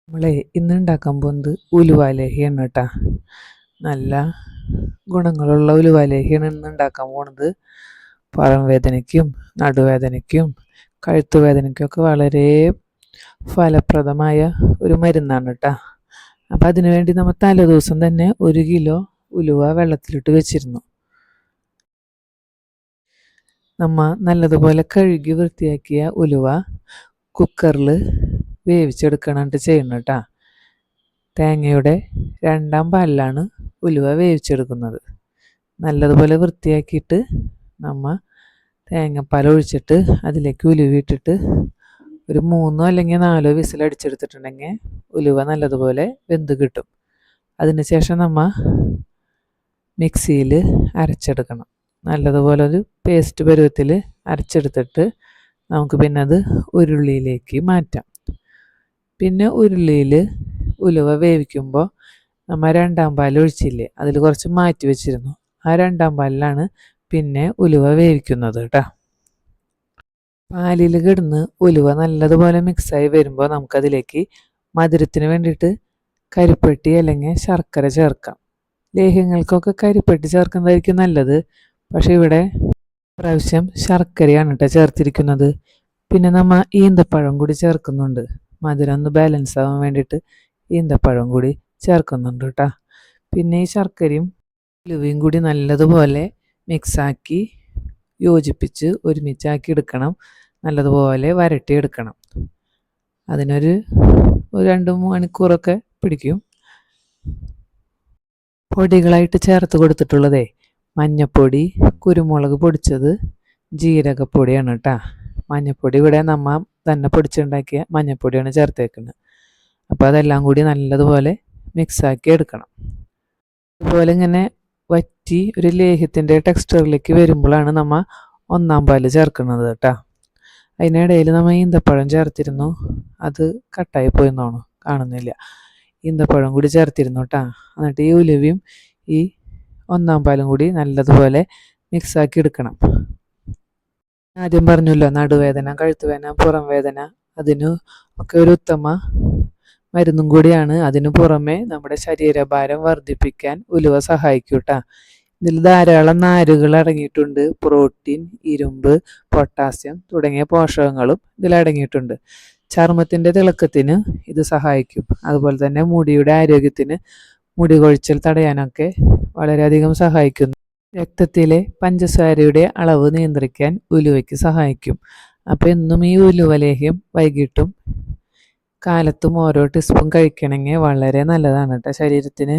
നമ്മളെ ഇന്ന് ഉണ്ടാക്കാൻ പോകുന്നത് ഉലുവാലേഹിയാണ് കേട്ടാ. നല്ല ഗുണങ്ങളുള്ള ഉലുവാലേഹിയാണ് ഇന്ന് ഉണ്ടാക്കാൻ പോണത്. പുറം വേദനയ്ക്കും നടുവേദനയ്ക്കും കഴുത്തുവേദനയ്ക്കും ഒക്കെ വളരെ ഫലപ്രദമായ ഒരു മരുന്നാണ് കേട്ടാ. അപ്പം അതിനുവേണ്ടി നമ്മൾ തലേദിവസം തന്നെ 1 കിലോ ഉലുവ വെള്ളത്തിലിട്ട് വെച്ചിരുന്നു. നമ്മൾ നല്ലതുപോലെ കഴുകി വൃത്തിയാക്കിയ ഉലുവ കുക്കറിൽ വേവിച്ചെടുക്കണായിട്ട് ചെയ്യണം കേട്ടോ. തേങ്ങയുടെ 2ാം പാലിലാണ് ഉലുവ വേവിച്ചെടുക്കുന്നത്. നല്ലതുപോലെ വൃത്തിയാക്കിയിട്ട് നമ്മൾ തേങ്ങാപ്പാൽ ഒഴിച്ചിട്ട് അതിലേക്ക് ഉലുവ ഇട്ടിട്ട് ഒരു 3 അല്ലെങ്കിൽ 4 വിസിലടിച്ചെടുത്തിട്ടുണ്ടെങ്കിൽ ഉലുവ നല്ലതുപോലെ വെന്ത് കിട്ടും. അതിനുശേഷം നമ്മൾ മിക്സിയിൽ അരച്ചെടുക്കണം. നല്ലതുപോലെ ഒരു പേസ്റ്റ് പരുവത്തിൽ അരച്ചെടുത്തിട്ട് നമുക്ക് പിന്നെ അത് ഉരുളിയിലേക്ക് മാറ്റാം. പിന്നെ ഉരുളിയിൽ ഉലുവ വേവിക്കുമ്പോൾ നമ്മൾ 2ാം പാൽ ഒഴിച്ചില്ലേ, അതിൽ കുറച്ച് മാറ്റി വെച്ചിരുന്നു. ആ 2ാം പാലിലാണ് പിന്നെ ഉലുവ വേവിക്കുന്നത് കേട്ടോ. പാലിൽ കിടന്ന് ഉലുവ നല്ലതുപോലെ മിക്സായി വരുമ്പോൾ നമുക്കതിലേക്ക് മധുരത്തിന് വേണ്ടിയിട്ട് കരിപ്പെട്ടി അല്ലെങ്കിൽ ശർക്കര ചേർക്കാം. ലേഹ്യങ്ങൾക്കൊക്കെ കരിപ്പെട്ടി ചേർക്കുന്നതായിരിക്കും നല്ലത്. പക്ഷെ ഇവിടെ പ്രാവശ്യം ശർക്കരയാണ് കേട്ടോ ചേർത്തിരിക്കുന്നത്. പിന്നെ നമ്മൾ ഈന്തപ്പഴം കൂടി ചേർക്കുന്നുണ്ട്. മധുരം ഒന്ന് ബാലൻസ് ആവാൻ വേണ്ടിയിട്ട് ഈന്തപ്പഴം കൂടി ചേർക്കുന്നുണ്ട് കേട്ടോ. പിന്നെ ഈ ശർക്കരയും ഉലുവയും കൂടി നല്ലതുപോലെ മിക്സാക്കി യോജിപ്പിച്ച് ഒരുമിച്ചാക്കി എടുക്കണം. നല്ലതുപോലെ വരട്ടിയെടുക്കണം. അതിനൊരു 2-3 മണിക്കൂറൊക്കെ പിടിക്കും. പൊടികളായിട്ട് ചേർത്ത് കൊടുത്തിട്ടുള്ളതേ മഞ്ഞപ്പൊടി, കുരുമുളക് പൊടിച്ചത്, ജീരകപ്പൊടിയാണ് കേട്ടോ. മഞ്ഞപ്പൊടി ഇവിടെ നമ്മൾ തന്നെ പൊടിച്ചുണ്ടാക്കിയ മഞ്ഞപ്പൊടിയാണ് ചേർത്തേക്കുന്നത്. അപ്പോൾ അതെല്ലാം കൂടി നല്ലതുപോലെ മിക്സാക്കി എടുക്കണം. അതുപോലെ ഇങ്ങനെ വറ്റി ഒരു ലേഹ്യത്തിൻ്റെ ടെക്സ്ചറിലേക്ക് വരുമ്പോഴാണ് നമ്മൾ 1ാം പാല് ചേർക്കുന്നത് കേട്ടോ. അതിനിടയിൽ നമ്മൾ ഈന്തപ്പഴം ചേർത്തിരുന്നു. അത് കട്ടായി പോയെന്നോണം കാണുന്നില്ല. ഈന്തപ്പഴം കൂടി ചേർത്തിരുന്നു കേട്ടോ. എന്നിട്ട് ഈ ഉലുവയും ഈ 1ാം പാലും കൂടി നല്ലതുപോലെ മിക്സാക്കി എടുക്കണം. ആദ്യം പറഞ്ഞല്ലോ, നടുവേദന, കഴുത്തുവേദന, പുറം വേദന അതിന് ഒക്കെ ഒരു ഉത്തമ മരുന്നും കൂടിയാണ്. അതിനു പുറമെ നമ്മുടെ ശരീരഭാരം വർദ്ധിപ്പിക്കാൻ ഉലുവ സഹായിക്കും കേട്ടോ. ഇതിൽ ധാരാളം നാരുകൾ അടങ്ങിയിട്ടുണ്ട്. പ്രോട്ടീൻ, ഇരുമ്പ്, പൊട്ടാസ്യം തുടങ്ങിയ പോഷകങ്ങളും ഇതിലടങ്ങിയിട്ടുണ്ട്. ചർമ്മത്തിൻ്റെ തിളക്കത്തിന് ഇത് സഹായിക്കും. അതുപോലെ തന്നെ മുടിയുടെ ആരോഗ്യത്തിന്, മുടി കൊഴിച്ചൽ തടയാനൊക്കെ വളരെയധികം സഹായിക്കുന്നു. രക്തത്തിലെ പഞ്ചസാരയുടെ അളവ് നിയന്ത്രിക്കാൻ ഉലുവയ്ക്ക് സഹായിക്കും. അപ്പോൾ എന്നും ഈ ഉലുവ ലേഹ്യം വൈകിട്ടും കാലത്തും ഓരോ ടീസ്പൂൺ കഴിക്കണമെങ്കിൽ വളരെ നല്ലതാണ് കേട്ടോ ശരീരത്തിന്.